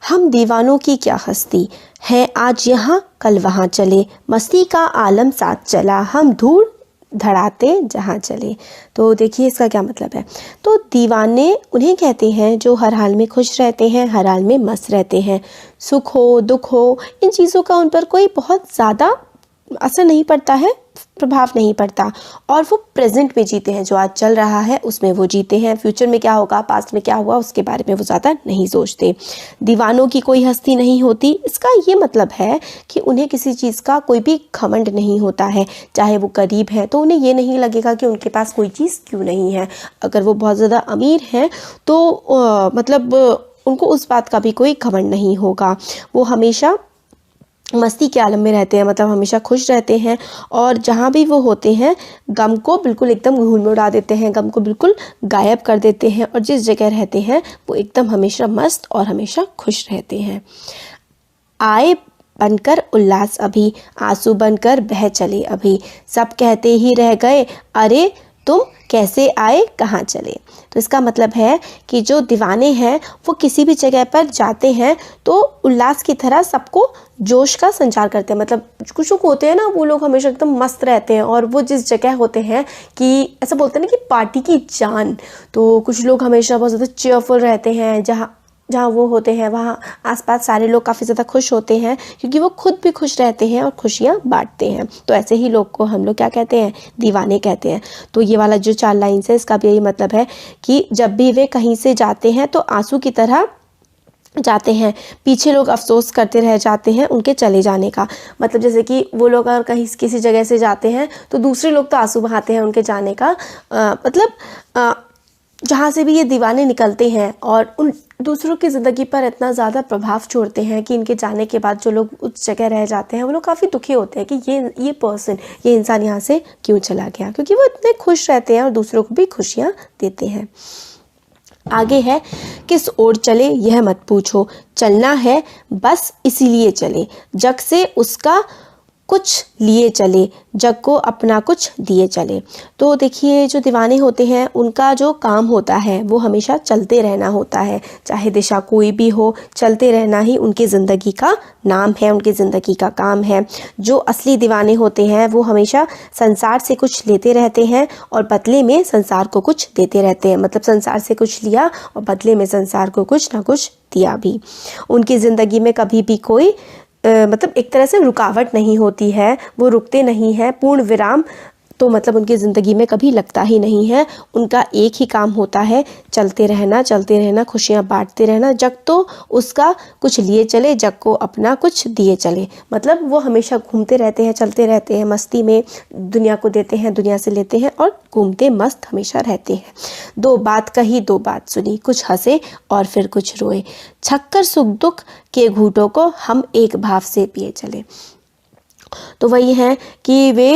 हम दीवानों की क्या हस्ती है, आज यहाँ कल वहाँ चले, मस्ती का आलम साथ चला, हम धूल धड़ाते जहाँ चले। तो देखिए इसका क्या मतलब है। तो दीवाने उन्हें कहते हैं जो हर हाल में खुश रहते हैं, हर हाल में मस्त रहते हैं। सुख हो दुख हो, इन चीज़ों का उन पर कोई बहुत ज़्यादा असर नहीं पड़ता है, प्रभाव नहीं पड़ता, और वो प्रेजेंट में जीते हैं, जो आज चल रहा है उसमें वो जीते हैं। फ्यूचर में क्या होगा, पास्ट में क्या हुआ, उसके बारे में वो ज़्यादा नहीं सोचते। दीवानों की कोई हस्ती नहीं होती, इसका ये मतलब है कि उन्हें किसी चीज़ का कोई भी घमंड नहीं होता है। चाहे वो गरीब हैं तो उन्हें ये नहीं लगेगा कि उनके पास कोई चीज़ क्यों नहीं है। अगर वो बहुत ज़्यादा अमीर हैं तो मतलब उनको उस बात का भी कोई घमंड नहीं होगा। वो हमेशा मस्ती के आलम में रहते हैं, मतलब हमेशा खुश रहते हैं, और जहाँ भी वो होते हैं गम को बिल्कुल एकदम धूल में उड़ा देते हैं, गम को बिल्कुल गायब कर देते हैं, और जिस जगह रहते हैं वो एकदम हमेशा मस्त और हमेशा खुश रहते हैं। आए बनकर उल्लास अभी, आंसू बनकर बह चले अभी, सब कहते ही रह गए अरे तुम कैसे आए कहाँ चले। तो इसका मतलब है कि जो दीवाने हैं वो किसी भी जगह पर जाते हैं तो उल्लास की तरह सबको जोश का संचार करते हैं। मतलब कुछ लोग होते हैं ना, वो लोग हमेशा एकदम मस्त रहते हैं, और वो जिस जगह होते हैं कि ऐसा बोलते हैं ना कि पार्टी की जान, तो कुछ लोग हमेशा बहुत ज़्यादा चेयरफुल रहते हैं। जहाँ वो होते हैं वहाँ आसपास सारे लोग काफ़ी ज़्यादा खुश होते हैं, क्योंकि वो खुद भी खुश रहते हैं और खुशियाँ बांटते हैं। तो ऐसे ही लोग को हम लोग क्या कहते हैं, दीवाने कहते हैं। तो ये वाला जो 4 लाइन्स है इसका भी यही मतलब है कि जब भी वे कहीं से जाते हैं तो आंसू की तरह जाते हैं, पीछे लोग अफसोस करते रह जाते हैं उनके चले जाने का। मतलब जैसे कि वो लोग अगर कहीं किसी जगह से जाते हैं तो दूसरे लोग तो आंसू बहाते हैं उनके जाने का। जहाँ से भी ये दीवाने निकलते हैं और उन दूसरों की ज़िंदगी पर इतना ज़्यादा प्रभाव छोड़ते हैं कि इनके जाने के बाद जो लोग उस जगह रह जाते हैं वो लोग काफ़ी दुखी होते हैं कि ये इंसान यहाँ से क्यों चला गया, क्योंकि वो इतने खुश रहते हैं और दूसरों को भी खुशियाँ देते हैं। आगे है, किस ओर चले यह मत पूछो, चलना है बस इसीलिए चले, जग से उसका कुछ लिए चले, जग को अपना कुछ दिए चले। तो देखिए जो दीवाने होते हैं उनका जो काम होता है वो हमेशा चलते रहना होता है, चाहे दिशा कोई भी हो, चलते रहना ही उनकी ज़िंदगी का नाम है, उनकी ज़िंदगी का काम है। जो असली दीवाने होते हैं वो हमेशा संसार से कुछ लेते रहते हैं और बदले में संसार को कुछ देते रहते हैं। मतलब संसार से कुछ लिया और बदले में संसार को कुछ ना कुछ दिया भी। उनकी ज़िंदगी में कभी भी कोई मतलब एक तरह से रुकावट नहीं होती है, वो रुकते नहीं हैं। पूर्ण विराम तो मतलब उनकी ज़िंदगी में कभी लगता ही नहीं है। उनका एक ही काम होता है, चलते रहना, खुशियाँ बांटते रहना। जग तो उसका कुछ लिए चले, जग को अपना कुछ दिए चले। मतलब वो हमेशा घूमते रहते हैं, चलते रहते हैं मस्ती में, दुनिया को देते हैं, दुनिया से लेते हैं, और घूमते मस्त हमेशा रहते हैं। 2 बात कही 2 बात सुनी, कुछ हंसे और फिर कुछ रोए, छक्कर सुख दुख के घूंटों को हम एक भाव से पिए चले। तो वही है कि वे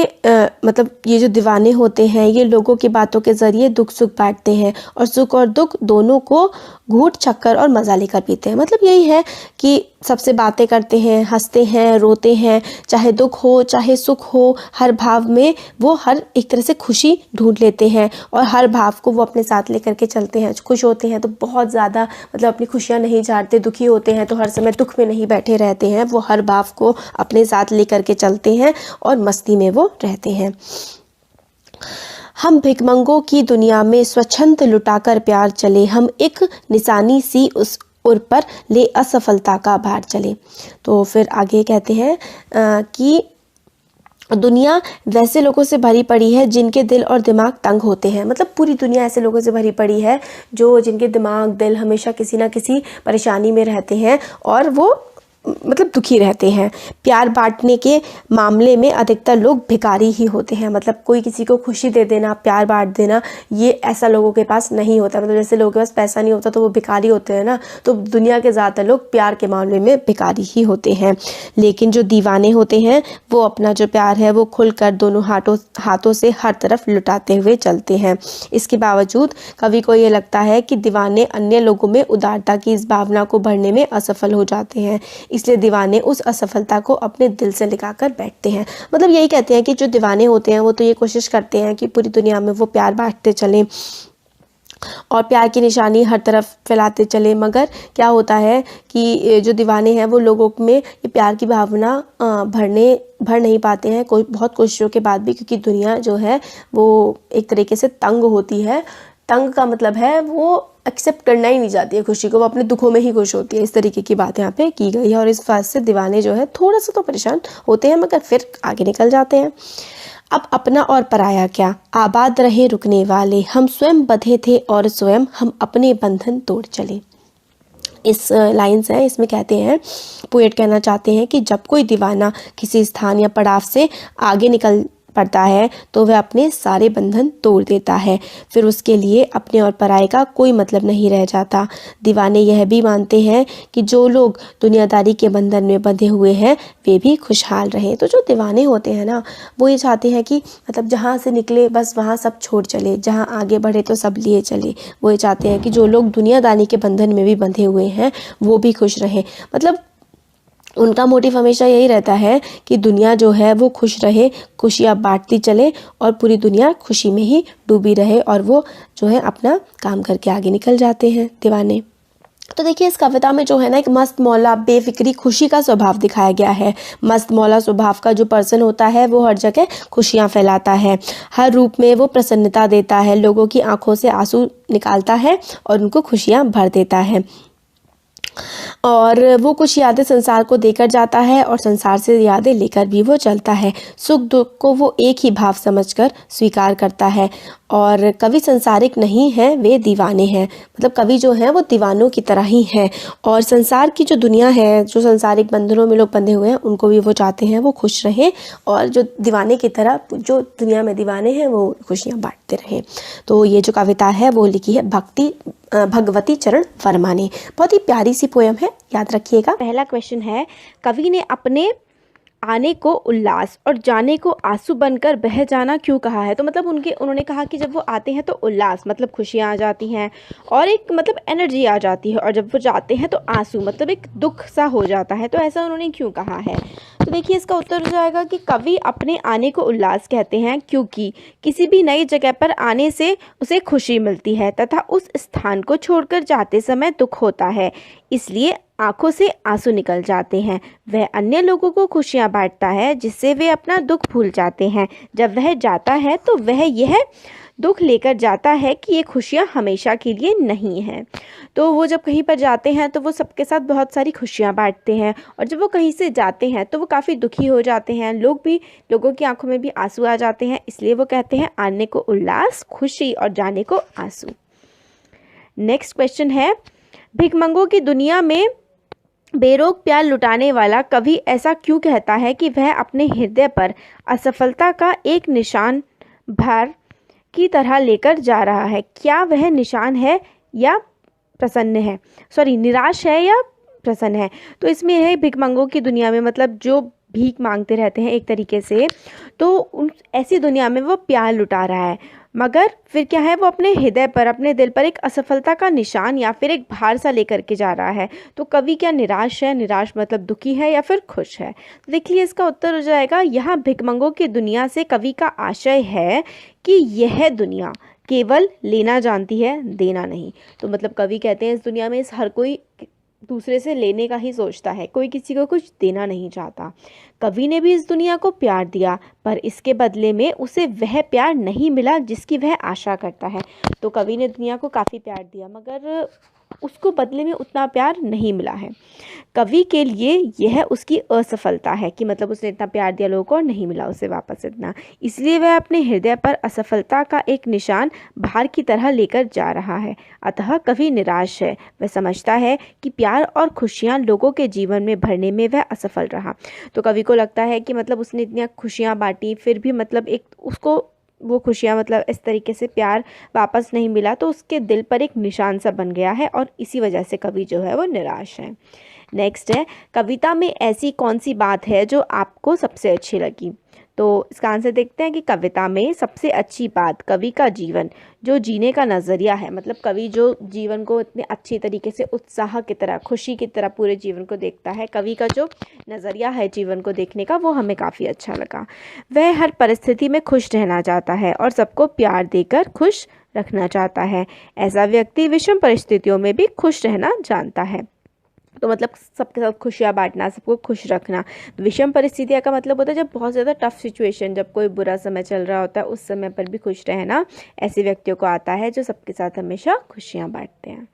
मतलब ये जो दीवाने होते हैं ये लोगों की बातों के ज़रिए दुख सुख बांटते हैं, और सुख और दुख दोनों को घूंट चक्कर और मज़ा लेकर पीते हैं। मतलब यही है कि सबसे बातें करते हैं, हंसते हैं, रोते हैं, चाहे दुख हो चाहे सुख हो, हर भाव में वो हर एक तरह से खुशी ढूंढ लेते हैं, और हर भाव को वो अपने साथ लेकर के चलते हैं। खुश होते हैं तो बहुत ज़्यादा मतलब अपनी खुशियाँ नहीं झाड़ते, दुखी होते हैं तो हर समय दुख में नहीं बैठे रहते हैं, वो हर भाव को अपने साथ लेकर के चलते हैं और मस्ती में वो रहते हैं। हम भिखमंगों की दुनिया में स्वच्छंद लुटाकर प्यार चले, हम एक निशानी सी उस उर पर ले असफलता का भार चले। तो फिर आगे कहते हैं कि दुनिया वैसे लोगों से भरी पड़ी है जिनके दिल और दिमाग तंग होते हैं। मतलब पूरी दुनिया ऐसे लोगों से भरी पड़ी है जो जिनके दिमाग दिल हमेशा किसी ना किसी परेशानी में रहते हैं और वो मतलब दुखी रहते हैं। प्यार बांटने के मामले में अधिकतर लोग भिखारी ही होते हैं। मतलब कोई किसी को खुशी दे देना, प्यार बांट देना, ये ऐसा लोगों के पास नहीं होता। मतलब जैसे लोगों के पास पैसा नहीं होता तो वो भिखारी होते हैं ना, तो दुनिया के ज़्यादातर लोग प्यार के मामले में भिखारी ही होते हैं। लेकिन जो दीवाने होते हैं वो अपना जो प्यार है वो खुलकर दोनों हाथों से हर तरफ लुटाते हुए चलते हैं। इसके बावजूद कवि को ये लगता है कि दीवाने अन्य लोगों में उदारता की इस भावना को भरने में असफल हो जाते हैं, इसलिए दीवाने उस असफलता को अपने दिल से लगाकर बैठते हैं। मतलब यही कहते हैं कि जो दीवाने होते हैं वो तो ये कोशिश करते हैं कि पूरी दुनिया में वो प्यार बांटते चलें, और प्यार की निशानी हर तरफ फैलाते चले, मगर क्या होता है कि जो दीवाने हैं वो लोगों में ये प्यार की भावना भर नहीं पाते हैं, कोई बहुत कोशिशों के बाद भी, क्योंकि दुनिया जो है वो एक तरीके से तंग होती है। तंग का मतलब है वो एक्सेप्ट करना ही नहीं चाहती है खुशी को, वो अपने दुखों में ही खुश होती है। इस तरीके की बात यहाँ पे की गई है और इस बात से दीवाने जो है थोड़ा सा तो परेशान होते हैं, मगर फिर आगे निकल जाते हैं। अब अपना और पराया क्या, आबाद रहे रुकने वाले, हम स्वयं बंधे थे और स्वयं हम अपने बंधन तोड़ चले। इस लाइन्स है, इसमें कहते हैं, पोएट कहना चाहते हैं कि जब कोई दीवाना किसी स्थान या पड़ाव से आगे निकल पड़ता है तो वह अपने सारे बंधन तोड़ देता है, फिर उसके लिए अपने और पराये का कोई मतलब नहीं रह जाता। दीवाने यह भी मानते हैं कि जो लोग दुनियादारी के बंधन में बंधे हुए हैं वे भी खुशहाल रहें। तो जो दीवाने होते हैं ना, वो ये चाहते हैं कि मतलब जहाँ से निकले बस वहाँ सब छोड़ चले, जहाँ आगे बढ़े तो सब लिए चले। वो ये चाहते हैं कि जो लोग दुनियादारी के बंधन में भी बंधे हुए हैं वो भी खुश रहें। मतलब उनका मोटिव हमेशा यही रहता है कि दुनिया जो है वो खुश रहे, खुशियाँ बांटती चले और पूरी दुनिया खुशी में ही डूबी रहे, और वो जो है अपना काम करके आगे निकल जाते हैं दीवाने। तो देखिए, इस कविता में जो है ना, एक मस्त मौला बेफिक्री खुशी का स्वभाव दिखाया गया है। मस्त मौला स्वभाव का जो पर्सन होता है वो हर जगह खुशियाँ फैलाता है, हर रूप में वो प्रसन्नता देता है, लोगों की आंखों से आंसू निकालता है और उनको खुशियाँ भर देता है। और वो कुछ यादें संसार को देकर जाता है और संसार से यादें लेकर भी वो चलता है। सुख दुख को वो एक ही भाव समझकर स्वीकार करता है। और कवि संसारिक नहीं है, वे दीवाने हैं। मतलब कवि जो हैं वो दीवानों की तरह ही हैं, और संसार की जो दुनिया है, जो संसारिक बंधनों में लोग बंधे हुए हैं, उनको भी वो चाहते हैं वो खुश रहें, और जो दीवाने की तरह जो दुनिया में दीवाने हैं वो खुशियाँ बांटते रहें। तो ये जो कविता है वो लिखी है भगवती चरण वर्मा ने। बहुत ही प्यारी सी पोयम है, याद रखिएगा। पहला क्वेश्चन है, कवि ने अपने आने को उल्लास और जाने को आंसू बनकर बह जाना क्यों कहा है? तो मतलब उन्होंने कहा कि जब वो आते हैं तो उल्लास मतलब खुशियाँ आ जाती हैं और एक मतलब एनर्जी आ जाती है, और जब वो जाते हैं तो आंसू मतलब एक दुख सा हो जाता है। तो ऐसा उन्होंने क्यों कहा है? तो देखिए, इसका उत्तर हो जाएगा कि कवि अपने आने को उल्लास कहते हैं क्योंकि किसी भी नई जगह पर आने से उसे खुशी मिलती है तथा उस स्थान को छोड़कर जाते समय दुख होता है, इसलिए आंखों से आंसू निकल जाते हैं। वह अन्य लोगों को खुशियां बांटता है जिससे वे अपना दुख भूल जाते हैं। जब वह जाता है तो वह यह दुख लेकर जाता है कि ये खुशियां हमेशा के लिए नहीं हैं। तो वो जब कहीं पर जाते हैं तो वो सबके साथ बहुत सारी खुशियां बांटते हैं, और जब वो कहीं से जाते हैं तो वो काफ़ी दुखी हो जाते हैं, लोगों की आंखों में भी आंसू आ जाते हैं, इसलिए वो कहते हैं आने को उल्लास खुशी और जाने को आंसू। नेक्स्ट क्वेश्चन है, भिखमंगों की दुनिया में बेरोक प्यार लुटाने वाला कवि ऐसा क्यों कहता है कि वह अपने हृदय पर असफलता का एक निशान भार की तरह लेकर जा रहा है? क्या वह निशान है या प्रसन्न है, निराश है या प्रसन्न है? तो इसमें है भिखमंगों की दुनिया में मतलब जो भीख मांगते रहते हैं एक तरीके से, तो उन ऐसी दुनिया में वो प्यार लुटा रहा है, मगर फिर क्या है, वो अपने हृदय पर, अपने दिल पर एक असफलता का निशान या फिर एक भार सा लेकर के जा रहा है। तो कवि क्या निराश है? निराश मतलब दुखी है या फिर खुश है? तो देखिए, इसका उत्तर हो जाएगा, यहाँ भिखमंगों की दुनिया से कवि का आशय है कि यह दुनिया केवल लेना जानती है, देना नहीं। तो मतलब कवि कहते हैं इस दुनिया में हर कोई दूसरे से लेने का ही सोचता है, कोई किसी को कुछ देना नहीं चाहता। कवि ने भी इस दुनिया को प्यार दिया, पर इसके बदले में उसे वह प्यार नहीं मिला जिसकी वह आशा करता है। तो कवि ने दुनिया को काफ़ी प्यार दिया, मगर उसको बदले में उतना प्यार नहीं मिला है। कवि के लिए यह उसकी असफलता है कि मतलब उसने इतना प्यार दिया लोगों को और नहीं मिला उसे वापस इतना, इसलिए वह अपने हृदय पर असफलता का एक निशान भार की तरह लेकर जा रहा है। अतः कवि निराश है, वह समझता है कि प्यार और खुशियाँ लोगों के जीवन में भरने में वह असफल रहा। तो कवि को लगता है कि मतलब उसने इतनी खुशियाँ बांटी, फिर भी मतलब एक उसको वो खुशियाँ मतलब इस तरीके से प्यार वापस नहीं मिला, तो उसके दिल पर एक निशान सा बन गया है, और इसी वजह से कवि जो है वो निराश है। नेक्स्ट है, कविता में ऐसी कौन सी बात है जो आपको सबसे अच्छी लगी? तो इसका आंसर देखते हैं कि कविता में सबसे अच्छी बात कवि का जीवन, जो जीने का नज़रिया है। मतलब कवि जो जीवन को इतने अच्छी तरीके से उत्साह की तरह, खुशी की तरह पूरे जीवन को देखता है, कवि का जो नज़रिया है जीवन को देखने का, वो हमें काफ़ी अच्छा लगा। वह हर परिस्थिति में खुश रहना चाहता है और सबको प्यार देकर खुश रखना चाहता है। ऐसा व्यक्ति विषम परिस्थितियों में भी खुश रहना जानता है। तो मतलब सबके साथ खुशियाँ बांटना, सबको खुश रखना। विषम परिस्थितियाँ का मतलब होता है जब बहुत ज़्यादा टफ सिचुएशन, जब कोई बुरा समय चल रहा होता है, उस समय पर भी खुश रहना ऐसे व्यक्तियों को आता है जो सबके साथ हमेशा खुशियाँ बांटते हैं।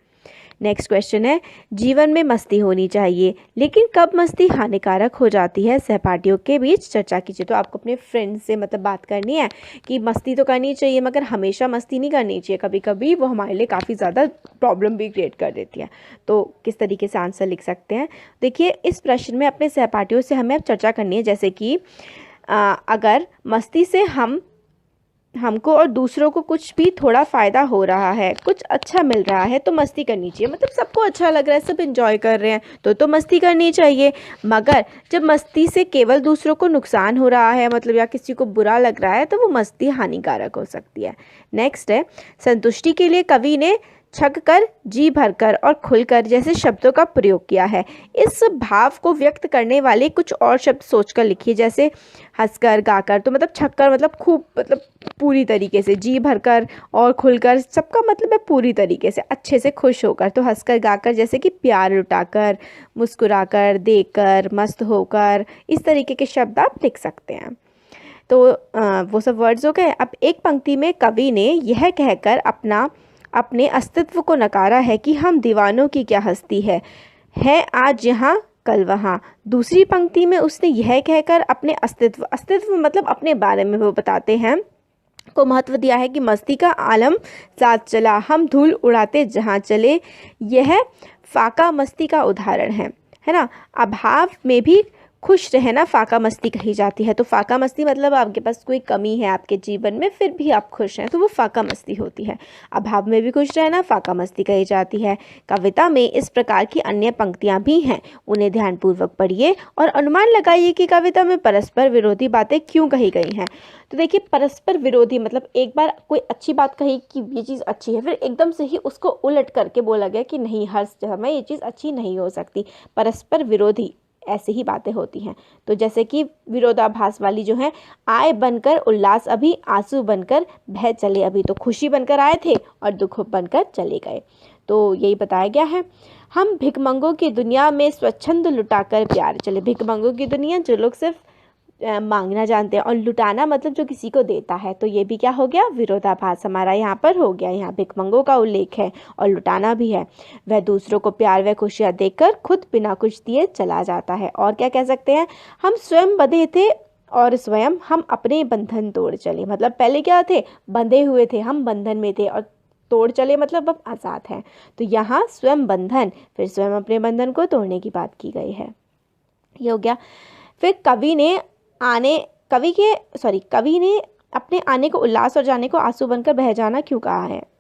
नेक्स्ट क्वेश्चन है, जीवन में मस्ती होनी चाहिए लेकिन कब मस्ती हानिकारक हो जाती है, सहपाठियों के बीच चर्चा कीजिए। तो आपको अपने फ्रेंड से मतलब बात करनी है कि मस्ती तो करनी चाहिए मगर हमेशा मस्ती नहीं करनी चाहिए, कभी कभी वो हमारे लिए काफ़ी ज़्यादा प्रॉब्लम भी क्रिएट कर देती है। तो किस तरीके से आंसर लिख सकते हैं? देखिए, इस प्रश्न में अपने सहपाठियों से हमें अब चर्चा करनी है, जैसे कि अगर मस्ती से हमको और दूसरों को कुछ भी थोड़ा फ़ायदा हो रहा है, कुछ अच्छा मिल रहा है तो मस्ती करनी चाहिए। मतलब सबको अच्छा लग रहा है, सब एंजॉय कर रहे हैं तो मस्ती करनी चाहिए। मगर जब मस्ती से केवल दूसरों को नुकसान हो रहा है, मतलब या किसी को बुरा लग रहा है, तो वो मस्ती हानिकारक हो सकती है। नेक्स्ट है, संतुष्टि के लिए कवि ने छक कर, जी भरकर और खुलकर जैसे शब्दों का प्रयोग किया है। इस भाव को व्यक्त करने वाले कुछ और शब्द सोचकर लिखिए, जैसे हंसकर, गाकर। तो मतलब छक्कर मतलब खूब, मतलब पूरी तरीके से, जी भरकर और खुलकर सबका मतलब है पूरी तरीके से, अच्छे से खुश होकर। तो हंसकर, गाकर जैसे कि प्यार लुटाकर, मुस्कुराकर, देकर, मस्त होकर, इस तरीके के शब्द आप लिख सकते हैं। तो वो सब वर्ड्स हो गए। अब एक पंक्ति में कवि ने यह कहकर अपने अस्तित्व को नकारा है कि हम दीवानों की क्या हस्ती है आज यहाँ कल वहाँ। दूसरी पंक्ति में उसने यह कहकर अपने अस्तित्व मतलब अपने बारे में वो बताते हैं को महत्व दिया है कि मस्ती का आलम साथ चला, हम धूल उड़ाते जहाँ चले। यह फाका मस्ती का उदाहरण है ना। अभाव में भी खुश रहना फाका मस्ती कही जाती है। तो फाका मस्ती मतलब आपके पास कोई कमी है आपके जीवन में, फिर भी आप खुश हैं, तो वो फाका मस्ती होती है। अभाव में भी खुश रहना फाका मस्ती कही जाती है। कविता में इस प्रकार की अन्य पंक्तियां भी हैं, उन्हें ध्यानपूर्वक पढ़िए और अनुमान लगाइए कि कविता में परस्पर विरोधी बातें क्यों कही गई हैं। तो देखिए, परस्पर विरोधी मतलब एक बार कोई अच्छी बात कही कि ये चीज़ अच्छी है, फिर एकदम से ही उसको उलट करके बोला गया कि नहीं, हर समय ये चीज़ अच्छी नहीं हो सकती। परस्पर विरोधी ऐसे ही बातें होती हैं। तो जैसे कि विरोधाभास वाली जो है, आए बनकर उल्लास अभी, आंसू बनकर बह चले अभी। तो खुशी बनकर आए थे और दुख बनकर चले गए। तो यही बताया गया है। हम भिखमंगों की दुनिया में स्वच्छंद लुटाकर प्यार चले। भिखमंगों की दुनिया, जो लोग सिर्फ मांगना जानते हैं, और लुटाना मतलब जो किसी को देता है। तो ये भी क्या हो गया, विरोधाभास हमारा यहाँ पर हो गया। यहाँ भिखमंगों का उल्लेख है और लुटाना भी है। वह दूसरों को प्यार व खुशियाँ देकर खुद बिना कुछ दिए चला जाता है। और क्या कह सकते हैं, हम स्वयं बंधे थे और स्वयं हम अपने बंधन तोड़ चले। मतलब पहले क्या थे, बंधे हुए थे, हम बंधन में थे, और तोड़ चले मतलब अब आज़ाद हैं। तो यहाँ स्वयं बंधन, फिर स्वयं अपने बंधन को तोड़ने की बात की गई है। ये हो गया। फिर कवि ने अपने आने को उल्लास और जाने को आंसू बनकर बह जाना क्यों कहा है।